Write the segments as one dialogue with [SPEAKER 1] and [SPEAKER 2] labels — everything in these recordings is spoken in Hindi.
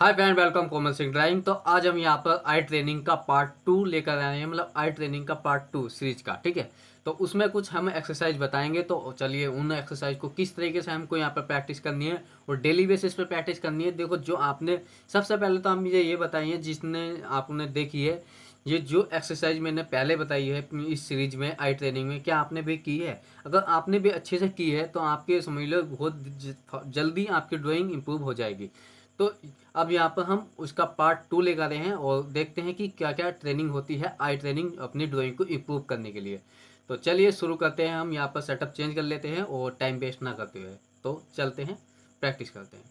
[SPEAKER 1] Hi friend, welcome Komal Singh drawing. तो आज हम यहाँ पर आई ट्रेनिंग का पार्ट 2 लेकर आए हैं, मतलब आई ट्रेनिंग का पार्ट 2 सीरीज का। ठीक है, तो उसमें कुछ हम एक्सरसाइज बताएंगे। तो चलिए उन एक्सरसाइज को किस तरीके से हमको यहाँ पर प्रैक्टिस करनी है और डेली बेसिस पे प्रैक्टिस करनी है। देखो, जो आपने सबसे पहले तो हम ये बताइए, जिसने आपने देखी है ये जो एक्सरसाइज मैंने पहले बताई है इस सीरीज में आई ट्रेनिंग में, क्या आपने भी की है? अगर आपने भी अच्छे से की है तो आपके समझ लो बहुत जल्दी आपकी ड्राइंग इंप्रूव हो जाएगी। तो अब यहाँ पर हम उसका पार्ट 2 लेकर आए हैं और देखते हैं कि क्या क्या ट्रेनिंग होती है आई ट्रेनिंग अपनी ड्राइंग को इम्प्रूव करने के लिए। तो चलिए शुरू करते हैं। हम यहाँ पर सेटअप चेंज कर लेते हैं और टाइम वेस्ट ना करते हुए तो चलते हैं, प्रैक्टिस करते हैं।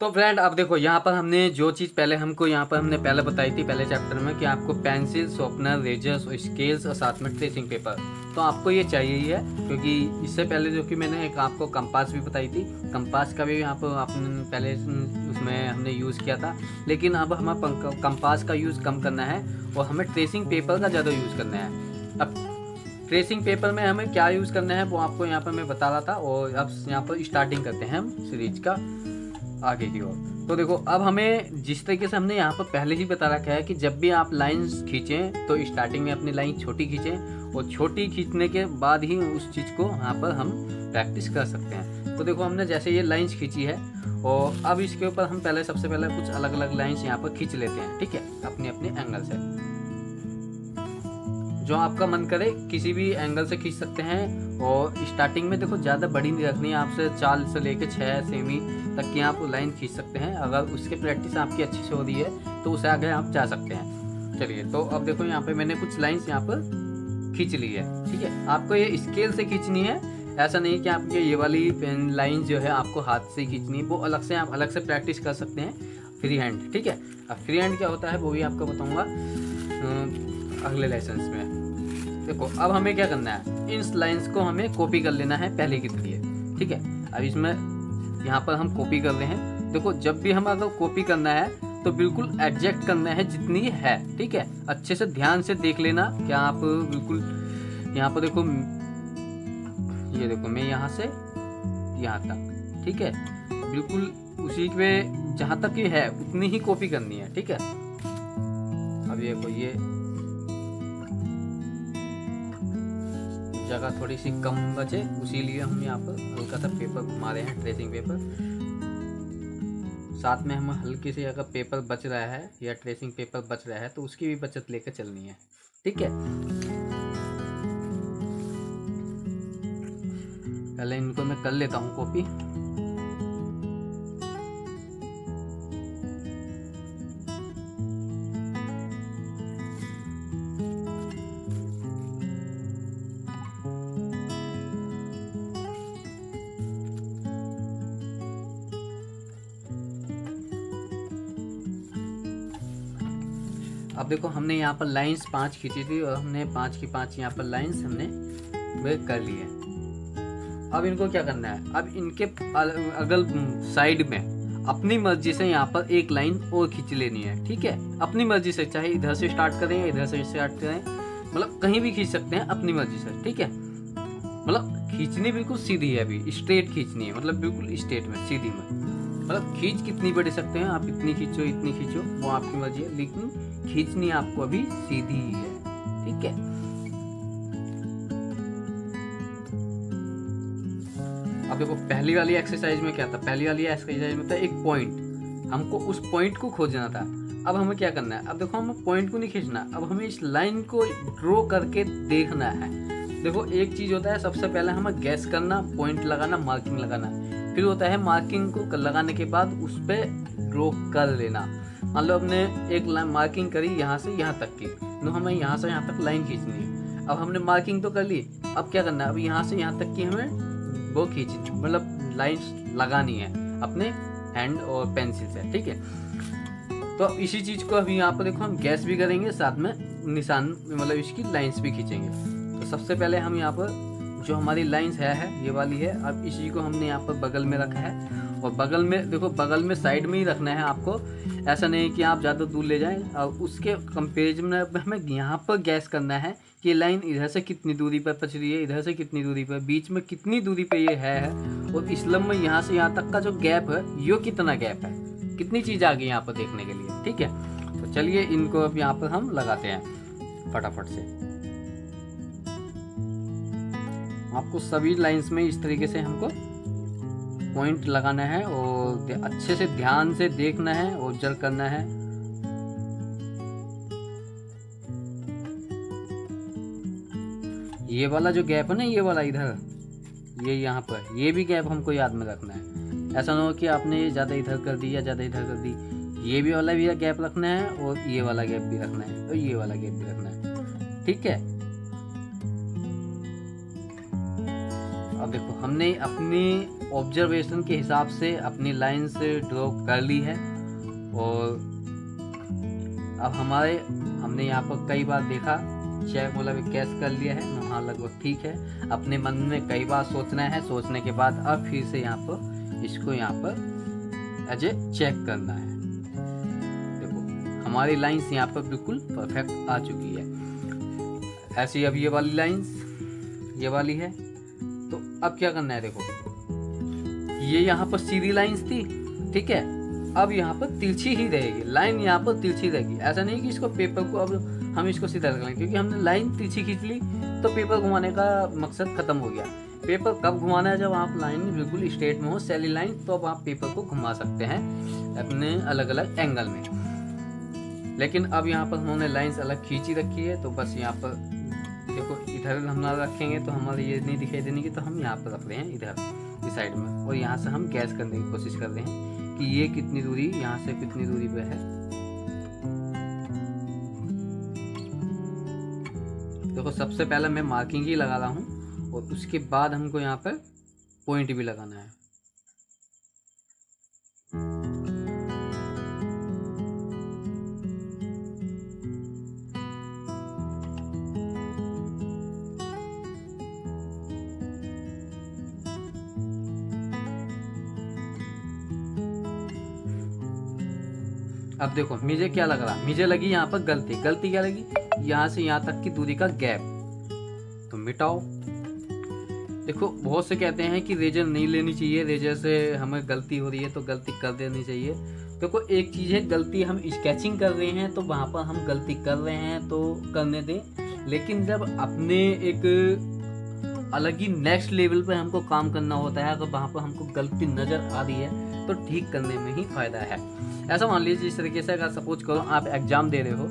[SPEAKER 1] तो फ्रेंड, अब देखो यहाँ पर हमने जो चीज़ पहले हमको यहाँ पर हमने पहले बताई थी पहले चैप्टर में कि आपको पेंसिल, शॉर्पनर, रेजर्स और स्केल्स और साथ में ट्रेसिंग पेपर, तो आपको ये चाहिए ही है। क्योंकि इससे पहले जो कि मैंने एक आपको कंपास भी बताई थी, कंपास का भी यहाँ पर आपने पहले उसमें हमने यूज़ किया था। लेकिन अब हमें कंपास का यूज़ कम करना है और हमें ट्रेसिंग पेपर का ज़्यादा यूज़ करना है। अब ट्रेसिंग पेपर में हमें क्या यूज़ करना है वो आपको यहाँ पर मैं बता रहा था। और अब यहाँ पर स्टार्टिंग करते हैं हम सीरीज का आगे की ओर। तो देखो, अब हमें जिस तरीके से हमने यहाँ पर पहले ही बता रखा है कि जब भी आप लाइंस खींचें तो स्टार्टिंग में अपनी लाइन छोटी खींचें और छोटी खींचने के बाद ही उस चीज़ को यहाँ पर हम प्रैक्टिस कर सकते हैं। तो देखो, हमने जैसे ये लाइंस खींची है और अब इसके ऊपर हम पहले सबसे पहले कुछ अलग अलग लाइंस यहाँ पर खींच लेते हैं। ठीक है, अपने अपने एंगल से जो आपका मन करे किसी भी एंगल से खींच सकते हैं। और स्टार्टिंग में देखो, ज़्यादा बड़ी नहीं रखनी है, आपसे 4 से लेकर 6 सेमी तक की आप लाइन खींच सकते हैं। अगर उसके प्रैक्टिस आपकी अच्छी से हो रही है तो उससे आगे आप जा सकते हैं। चलिए, तो अब देखो यहाँ पे मैंने कुछ लाइन्स यहाँ पर खींच ली है। ठीक है, आपको ये स्केल से खींचनी है, ऐसा नहीं कि आपकी ये वाली पेन लाइन जो है आपको हाथ से खींचनी है, वो अलग से आप अलग से प्रैक्टिस कर सकते हैं फ्री हैंड। ठीक है, अब फ्री हैंड क्या होता है वो भी आपको बताऊँगा अगले लेसन में। देखो, अब हमें क्या करना है, इन लाइंस को हमें कॉपी कर लेना है पहले की तरह। ठीक है, अब इसमें यहाँ पर हम कॉपी कर रहे हैं। देखो, जब भी हम अगर कॉपी करना है तो बिल्कुल एग्जैक्ट करना है जितनी है। ठीक है, अच्छे से ध्यान से देख लेना क्या आप बिल्कुल यहाँ पर देखो, ये देखो मैं यहाँ से यहाँ तक, ठीक है, बिल्कुल उसी पे जहाँ तक ये है उतनी ही कॉपी करनी है। ठीक है, अब ये देखो, ये जगह थोड़ी सी कम बचे, उसीलिए हम यहाँ पर हल्का सा पेपर घुमा रहे हैं, ट्रेसिंग पेपर। साथ में हम हल्की सी अगर पेपर बच रहा है या ट्रेसिंग पेपर बच रहा है तो उसकी भी बचत लेकर चलनी है। ठीक है, पहले इनको मैं कर लेता हूँ कॉपी। अब देखो, हमने यहाँ पर लाइंस 5 खींची थी और हमने 5 की 5 यहाँ पर लाइंस हमने ब्रेक कर ली है। अब इनको क्या करना है, अब इनके अगल साइड में अपनी मर्जी से यहाँ पर एक लाइन और खींच लेनी है। ठीक है, अपनी मर्जी से, चाहे इधर से स्टार्ट करें या इधर से स्टार्ट करें, मतलब कहीं भी खींच सकते हैं अपनी मर्जी से। ठीक है, मतलब खींचनी बिल्कुल सीधी है, अभी स्ट्रेट खींचनी है, मतलब बिल्कुल स्ट्रेट में, सीधी में। मतलब खींच कितनी बढ़ सकते हैं आप, इतनी खींचो इतनी खींचो, वो आपकी मर्जी है, लेकिन खींचनी आपको अभी सीधी ही है। ठीक है, अब देखो, पहली वाली एक्सरसाइज में क्या था, पहली वाली एक्सरसाइज में था एक पॉइंट, हमको उस पॉइंट को खोजना था। अब हमें क्या करना है, अब देखो, हमें पॉइंट को नहीं खींचना, अब हमें इस लाइन को ड्रॉ करके देखना है। देखो, एक चीज होता है, सबसे पहले हमें गैस करना, पॉइंट लगाना, मार्किंग लगाना, फिर होता है मार्किंग को लगाने के बाद उस पर ड्रॉ कर लेना। मान लो हमने एक मार्किंग करी यहाँ से यहाँ तक की, तो हमें यहाँ से यहाँ तक लाइन खींचनी है। अब हमने मार्किंग तो कर ली, अब क्या करना है, अब यहाँ से यहाँ तक की हमें वो खींचनी, मतलब लाइन लगानी है अपने हैंड और पेंसिल से। ठीक है, तो अब इसी चीज़ को अभी यहाँ पर देखो, हम गैस भी करेंगे, साथ में निशान मतलब इसकी लाइंस भी खींचेंगे। तो सबसे पहले हम यहाँ पर जो हमारी लाइंस है ये वाली है। अब इसी को हमने यहाँ पर बगल में रखा है और बगल में देखो, बगल में साइड में ही रखना है आपको, ऐसा नहीं कि आप ज़्यादा दूर ले जाएं। और उसके कंपेरिजन में हमें यहाँ पर गैस करना है कि लाइन इधर से कितनी दूरी पर पच रही है, इधर से कितनी दूरी पर, बीच में कितनी दूरी पर ये है, और इस लंब में यहाँ से यहाँ तक का जो गैप है ये कितना गैप है। कितनी चीज़ आ गई यहाँ पर देखने के लिए। ठीक है, तो चलिए इनको अब यहाँ पर हम लगाते हैं फटाफट से। आपको सभी लाइंस में इस तरीके से हमको पॉइंट लगाना है और अच्छे से ध्यान से देखना है, ऑब्जर्व करना है। ये वाला जो गैप है ना, ये वाला इधर, ये यहाँ पर, ये भी गैप हमको याद में रखना है। ऐसा ना हो कि आपने ज़्यादा इधर कर दी या ज़्यादा इधर कर दी। ये भी वाला भी गैप रखना है और ये वाला गैप भी रखना है और ये वाला गैप भी रखना है। ठीक है, अब देखो हमने अपनी ऑब्जर्वेशन के हिसाब से अपनी लाइन से ड्रॉ कर ली है और अब हमने यहाँ पर कई बार देखा, चेक मतलब कैच कर लिया है, हाँ लगभग ठीक है। अपने मन में कई बार सोचना है, सोचने के बाद अब फिर से यहाँ पर इसको यहाँ पर एज ए चेक करना है। देखो हमारी लाइंस यहाँ पर बिल्कुल परफेक्ट आ चुकी है। ऐसी अब ये वाली लाइंस, ये वाली है, तो अब क्या करना है, देखो ये यहाँ पर सीधी लाइंस थी, ठीक है, अब यहाँ पर तिरछी ही रहेगी लाइन, यहाँ पर तिरछी रहेगी। ऐसा नहीं कि इसको पेपर को अब हम इसको सीधा कर लें, क्योंकि हमने लाइन तिरछी खींच ली तो पेपर घुमाने का मकसद खत्म हो गया। पेपर कब घुमाना है, जब आप लाइन बिल्कुल स्ट्रेट में हो, सैली लाइन, तो अब आप पेपर को घुमा सकते हैं अपने अलग अलग एंगल में। लेकिन अब यहाँ पर हमने लाइंस अलग खींची रखी है, तो बस यहाँ पर देखो इधर हम ना रखेंगे तो हमारे ये नहीं दिखाई देने की, तो हम यहाँ पर रख रहे हैं इधर इस साइड में, और यहाँ से हम गैस करने की कोशिश कर रहे हैं कि ये कितनी दूरी यहाँ से कितनी दूरी पे है। देखो सबसे पहले मैं मार्किंग ही लगा रहा हूँ और उसके बाद हमको यहाँ पर पॉइंट भी लगाना है। अब देखो मुझे क्या लग रहा, मुझे लगी यहाँ पर गलती क्या लगी, यहाँ से यहाँ तक की दूरी का गैप, तो मिटाओ। देखो बहुत से कहते हैं कि रेजर नहीं लेनी चाहिए, रेजर से हमें गलती हो रही है तो गलती कर देनी चाहिए। देखो एक चीज़ है, गलती हम स्केचिंग कर रहे हैं तो वहाँ पर हम गलती कर रहे हैं तो करने दें, लेकिन जब अपने एक अलग ही नेक्स्ट लेवल पे हमको काम करना होता है, अगर वहाँ पर हमको गलती नज़र आ रही है तो ठीक करने में ही फ़ायदा है। ऐसा मान लीजिए जिस तरीके से, अगर सपोज करो आप एग्ज़ाम दे रहे हो,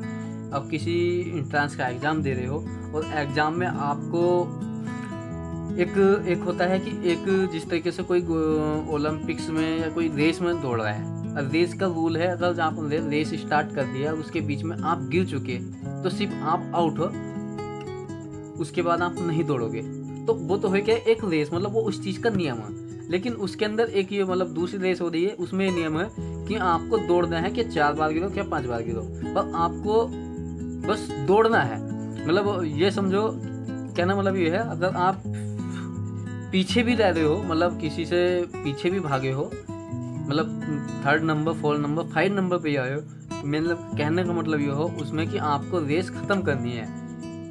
[SPEAKER 1] अब किसी इंट्रांस का एग्ज़ाम दे रहे हो और एग्ज़ाम में आपको एक होता है कि एक जिस तरीके से कोई ओलंपिक्स में या कोई रेस में दौड़ रहा है, रेस का रूल है, अगर आपने रेस स्टार्ट कर दिया उसके बीच में आप गिर चुके तो सिर्फ आप आउट हो, उसके बाद आप नहीं दौड़ोगे, तो वो तो है क्या, एक रेस मतलब वो उस चीज़ का नियम है। लेकिन उसके अंदर एक ये मतलब दूसरी रेस हो रही है, उसमें नियम है कि आपको दौड़ना है कि 4 बार गिरो क्या 5 बार गिरो, पर आपको बस दौड़ना है। मतलब ये समझो, कहना मतलब ये है, अगर आप पीछे भी रह रहे हो, मतलब किसी से पीछे भी भागे हो, मतलब 3rd नंबर 4 नंबर 5 नंबर पे आए हो, मतलब कहने का मतलब ये हो उसमें कि आपको रेस ख़त्म करनी है,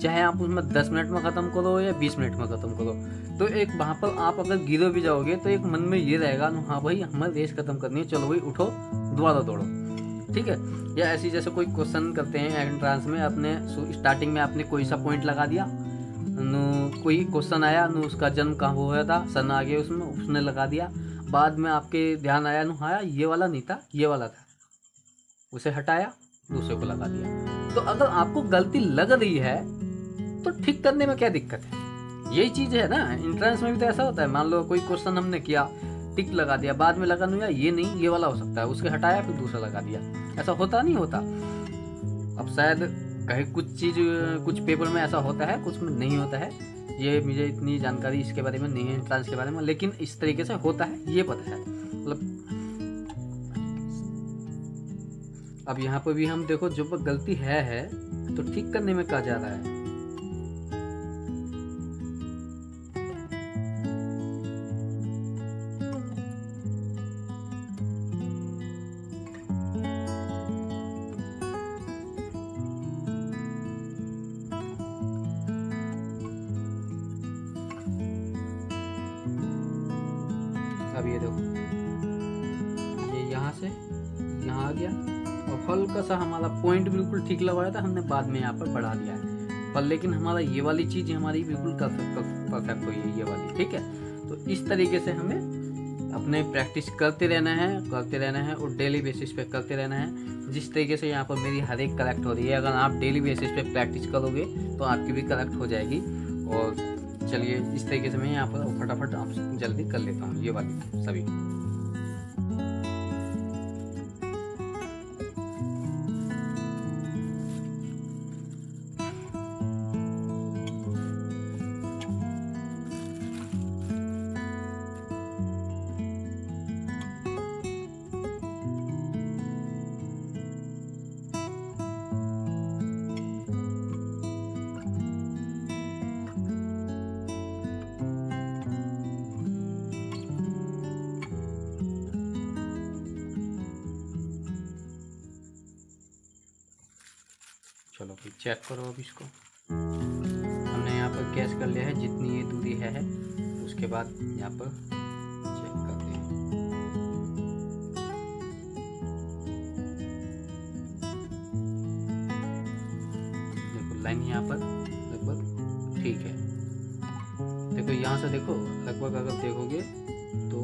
[SPEAKER 1] चाहे आप उसमें 10 मिनट में ख़त्म करो या 20 मिनट में ख़त्म करो। तो एक वहाँ पर आप अगर गिरो भी जाओगे तो एक मन में ये रहेगा ना, हाँ भाई हमें रेस ख़त्म करनी है, चलो भाई उठो दोबारा दौड़ो, ठीक है। या ऐसी जैसे कोई क्वेश्चन करते हैं एंट्रांस में, आपने स्टार्टिंग में आपने कोई सा पॉइंट लगा दिया, कोई क्वेश्चन आया, उसका जन्म कहाँ हुआ था, सन आ गया उसमें, उसने लगा दिया, बाद में आपके ध्यान आया, हाँ ये वाला नहीं था ये वाला था, उसे हटाया, दूसरे को लगा दिया। तो अगर आपको गलती लग रही है तो ठीक करने में क्या दिक्कत है, यही चीज़ है ना। एंट्रेंस में भी तो ऐसा होता है, मान लो कोई क्वेश्चन हमने किया, टिक लगा दिया, बाद में लगा नहीं ये नहीं ये वाला हो सकता है, उसके हटाया फिर दूसरा लगा दिया, ऐसा होता नहीं होता। अब शायद कहीं कुछ पेपर में ऐसा होता है, कुछ में नहीं होता है, ये मुझे इतनी जानकारी इसके बारे में नहीं है एंट्रेंस के बारे में, लेकिन इस तरीके से होता है ये पता है। मतलब अब यहाँ पर भी हम देखो, जो गलती है तो ठीक करने में कहा जा रहा है। अब ये देखो, ये यहाँ से यहाँ आ गया, और हल्का सा हमारा पॉइंट बिल्कुल ठीक लगवाया था हमने, बाद में यहाँ पर बढ़ा दिया है, पर लेकिन हमारा ये वाली चीज़ हमारी बिल्कुल परफेक्ट हुई है ये वाली, ठीक है। तो इस तरीके से हमें अपने प्रैक्टिस करते रहना है और डेली बेसिस पे करते रहना है। जिस तरीके से यहाँ पर मेरी हर एक करेक्ट हो रही है, अगर आप डेली बेसिस पे प्रैक्टिस करोगे तो आपकी भी करेक्ट हो जाएगी। और चलिए इस तरीके से मैं यहाँ पर फटाफट आप जल्दी कर लेता हूँ ये वाली सभी। चलो फिर चेक करो अब इसको। हमने यहाँ पर गैस कर लिया है जितनी ये दूरी है, उसके बाद यहाँ पर चेक करते हैं। देखो लाइन यहाँ पर लगभग ठीक है। देखो यहाँ से देखो लगभग अगर देखोगे तो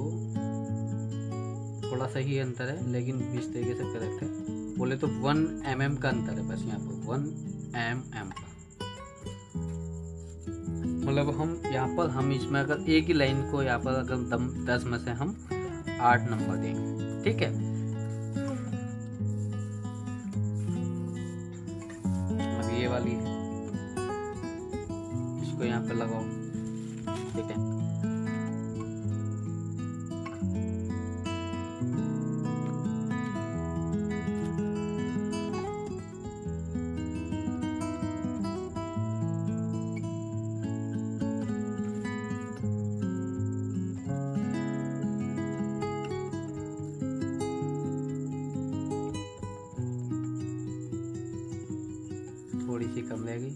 [SPEAKER 1] थोड़ा सा ही अंतर है, लेकिन इस तरीके से करेक्ट है। बोले तो 1 mm का अंतर है बस, यहाँ पर 1 mm का। मतलब हम यहाँ पर हम इसमें अगर एक ही लाइन को यहाँ पर अगर 10 में से हम 8 नंबर देंगे, ठीक है। अब ये वाली है, इसको यहाँ पर लगाओ, ठीक है। थोड़ी सी कम रहेगी,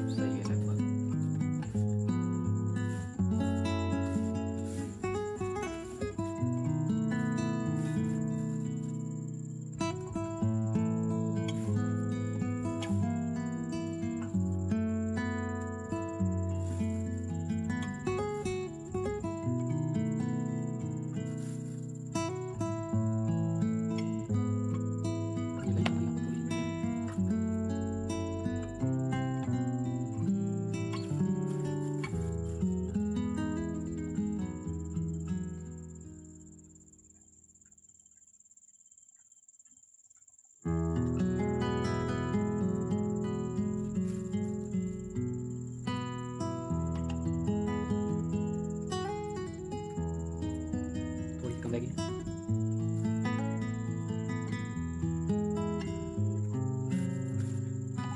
[SPEAKER 1] सही है लगभग।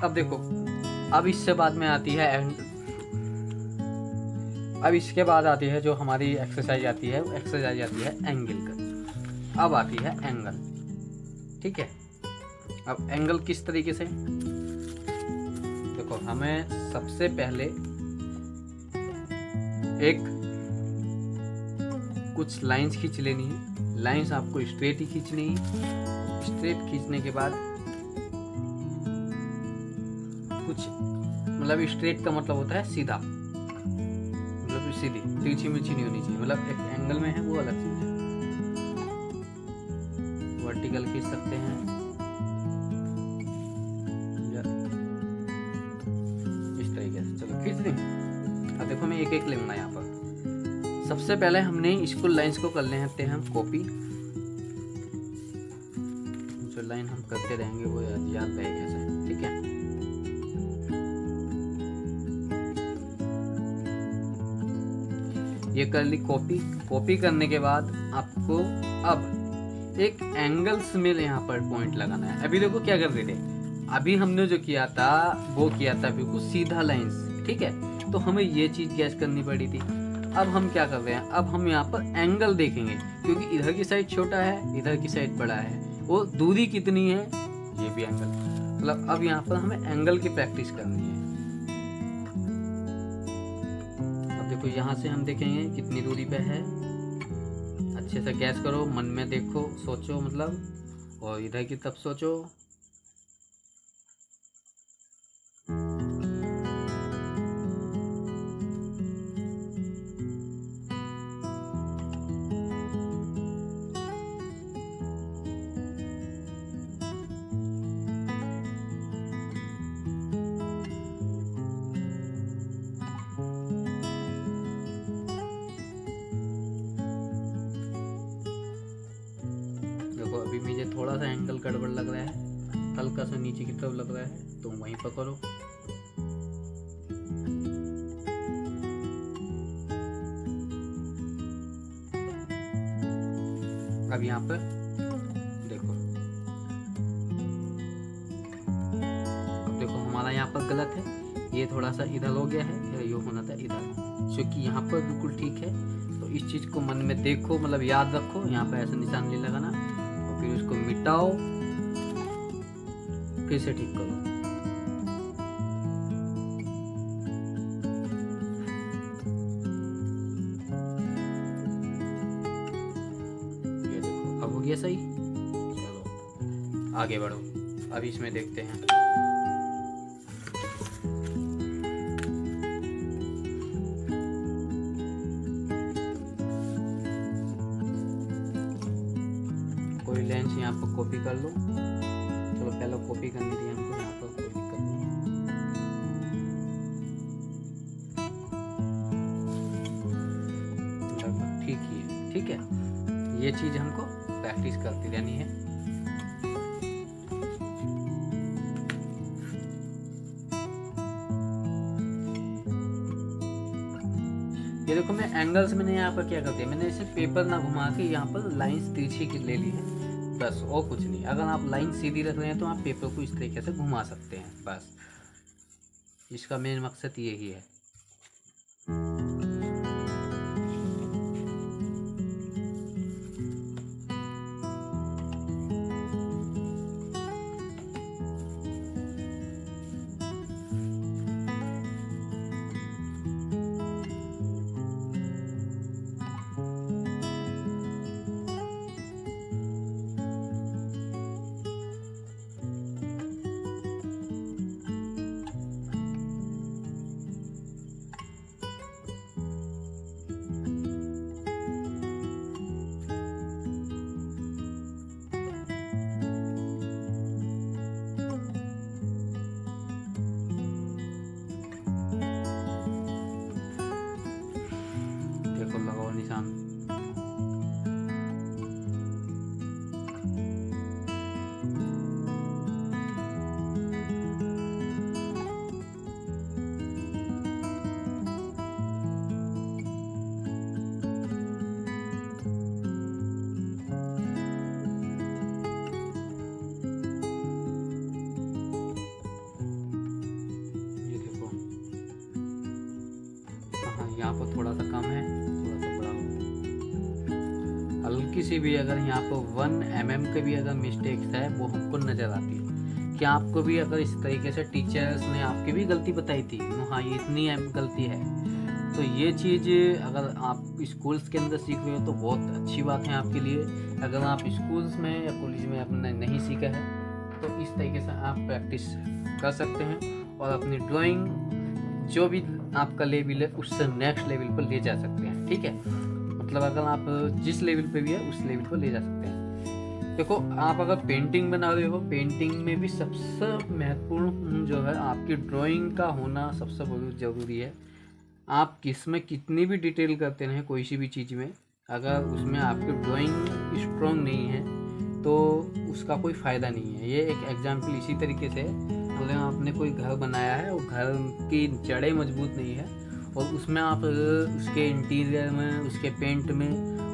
[SPEAKER 1] अब देखो, अब इससे बाद में आती है अब इसके बाद आती है जो हमारी एक्सरसाइज आती है, वो एक्सरसाइज आती है एंगल का। अब आती है एंगल, ठीक है। अब एंगल किस तरीके से, देखो हमें सबसे पहले एक कुछ लाइंस खींच लेनी है। लाइंस आपको स्ट्रेट ही खींचनी है। स्ट्रेट खींचने के बाद कुछ मतलब स्ट्रेट का मतलब होता है सीधा, मतलब सीधी, तिरछी मिर्ची नहीं होनी चाहिए। मतलब एक एंगल में है वो अलग चीज है। वर्टिकल खींच सकते हैं या इस तरीके से। चलो खींच दें। अब देखो मैं एक एक लेंगे यहाँ पर। सबसे पहले हमने इसको लाइंस को कर लेते हैं हम कॉपी। जो लाइन हम करते रहेंगे वो याद रहेगा ऐसे, ठीक है। ये कर ली कॉपी। कॉपी करने के बाद आपको अब एक एंगल्स में यहाँ पर पॉइंट लगाना है। अभी देखो क्या कर रहे थे, अभी हमने जो किया था वो किया था बिल्कुल सीधा लाइंस, ठीक है। तो हमें ये चीज गैस करनी पड़ी थी। अब हम क्या कर रहे हैं, अब हम यहाँ पर एंगल देखेंगे, क्योंकि इधर की साइड छोटा है, इधर की साइड बड़ा है, वो दूरी कितनी है, ये भी एंगल। मतलब अब यहाँ पर हमें एंगल की प्रैक्टिस करनी है। देखो यहाँ से हम देखेंगे कितनी दूरी पे है, अच्छे से गैस करो, मन में देखो, सोचो मतलब, और इधर की तरफ सोचो। देखो अभी मुझे थोड़ा सा एंगल गड़बड़ लग रहा है, हल्का सा नीचे की तरफ लग रहा है, तो वहीं पकड़ो। अब यहाँ पर देखो, अब देखो हमारा यहाँ पर गलत है, ये थोड़ा सा इधर हो गया है, ये होना था इधर, क्योंकि यहाँ पर बिल्कुल ठीक है। तो इस चीज़ को मन में देखो, मतलब याद रखो, यहाँ पर ऐसा निशान नहीं लगाना, और फिर उसको मिटाओ, फिर से ठीक करो। ये देखो अब हो गया सही। चलो आगे बढ़ो, अब इसमें देखते हैं। कोई लेंस यहाँ पर कॉपी कर लो, चलो पहले कॉपी करनी थी हमको, यहाँ पर कोई दिक्कत नहीं है, ठीक ही है, ठीक है। ये चीज़ हमको प्रैक्टिस करती रहनी है। ये देखो मैं एंगल्स मैंने यहाँ पर क्या कर दिया, मैंने इसे पेपर ना घुमा के यहाँ पर लाइंस तिरछी की ले ली है, बस, और कुछ नहीं। अगर आप लाइन सीधी रख रहे हैं तो आप पेपर को इस तरीके से घुमा सकते हैं, बस। इसका मेन मकसद यही है। देखो लगाओ निशान, ये देखो हाँ यहाँ पर थोड़ा सा कम है, थोड़ा सा बड़ा हो, हल्की सी भी अगर यहाँ पर 1 mm के भी अगर मिस्टेक्स है वो हमको नज़र आती है। क्या आपको भी अगर इस तरीके से टीचर्स ने आपकी भी गलती बताई थी, हाँ ये इतनी गलती है, तो ये चीज़ अगर आप स्कूल्स के अंदर सीख रहे हो तो बहुत अच्छी बात है आपके लिए। अगर आप स्कूल्स में या कॉलेज में आपने नहीं सीखा है तो इस तरीके से आप प्रैक्टिस कर सकते हैं और अपनी ड्राइंग जो भी आपका लेवल है उससे नेक्स्ट लेवल पर ले जा सकते हैं, ठीक है। मतलब अगर आप जिस लेवल पे भी है उस लेवल पर ले जा सकते हैं। देखो आप अगर पेंटिंग बना रहे हो, पेंटिंग में भी सबसे महत्वपूर्ण जो है आपकी ड्राइंग का होना सबसे बहुत ज़रूरी है। आप किसमें कितनी भी डिटेल करते रहें कोई सी भी चीज़ में, अगर उसमें आपकी ड्राइंग स्ट्रॉन्ग नहीं है तो उसका कोई फ़ायदा नहीं है। ये एक एग्जाम्पल इसी तरीके से, अगर आपने कोई घर बनाया है और घर की जड़ें मजबूत नहीं है और उसमें आप उसके इंटीरियर में, उसके पेंट में,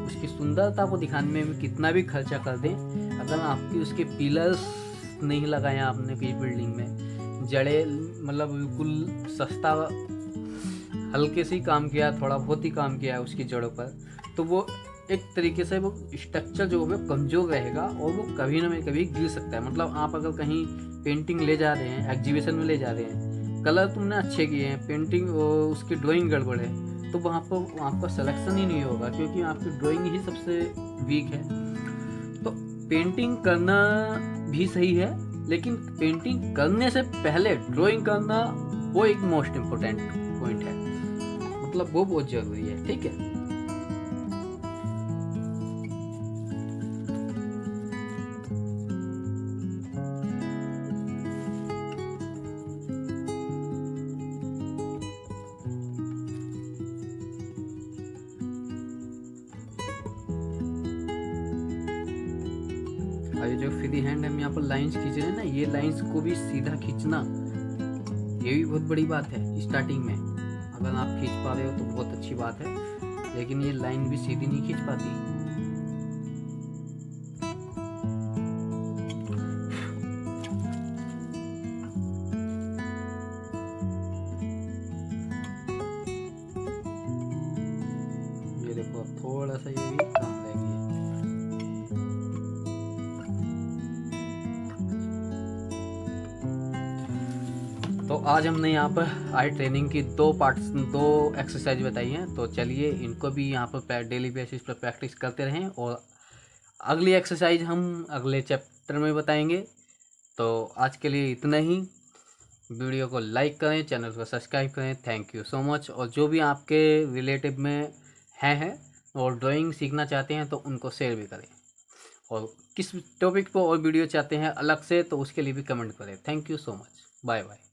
[SPEAKER 1] उसकी सुंदरता को दिखाने में कितना भी खर्चा कर दें, अगर आपकी उसके पिलर्स नहीं लगाए आपने किसी बिल्डिंग में, जड़ें मतलब बिल्कुल सस्ता हल्के से ही काम किया, थोड़ा बहुत ही काम किया है उसकी जड़ों पर, तो वो एक तरीके से वो स्ट्रक्चर जो है कमज़ोर रहेगा और वो कभी ना कभी गिर सकता है। मतलब आप अगर कहीं पेंटिंग ले जा रहे हैं, एग्जीबिशन में ले जा रहे हैं, कलर तुमने अच्छे किए हैं, पेंटिंग उसकी ड्राइंग गड़बड़ है, तो वहाँ पर आपका सिलेक्शन ही नहीं होगा, क्योंकि आपकी ड्राइंग ही सबसे वीक है। तो पेंटिंग करना भी सही है, लेकिन पेंटिंग करने से पहले ड्राइंग करना वो एक मोस्ट इम्पोर्टेंट पॉइंट है, मतलब वो बहुत जरूरी है, ठीक है। और ये जो फ्री हैंड हम यहाँ पर लाइंस खींच रहे हैं ना, ये लाइंस को भी सीधा खींचना ये भी बहुत बड़ी बात है स्टार्टिंग में। अगर आप खींच पा रहे हो तो बहुत अच्छी बात है, लेकिन ये लाइन भी सीधी नहीं खींच पाती। ये देखो थोड़ा सा ये भी कम रह गया। तो आज हमने यहाँ पर आई ट्रेनिंग की दो एक्सरसाइज बताई हैं। तो चलिए इनको भी यहाँ पर डेली बेसिस पर प्रैक्टिस करते रहें, और अगली एक्सरसाइज हम अगले चैप्टर में बताएंगे। तो आज के लिए इतना ही। वीडियो को लाइक करें, चैनल को सब्सक्राइब करें। Thank you so much. और जो भी आपके रिलेटिव में हैं और ड्राइंग सीखना चाहते हैं तो उनको शेयर भी करें, और किस टॉपिक पर और वीडियो चाहते हैं अलग से तो उसके लिए भी कमेंट करें। Thank you so much. Bye bye.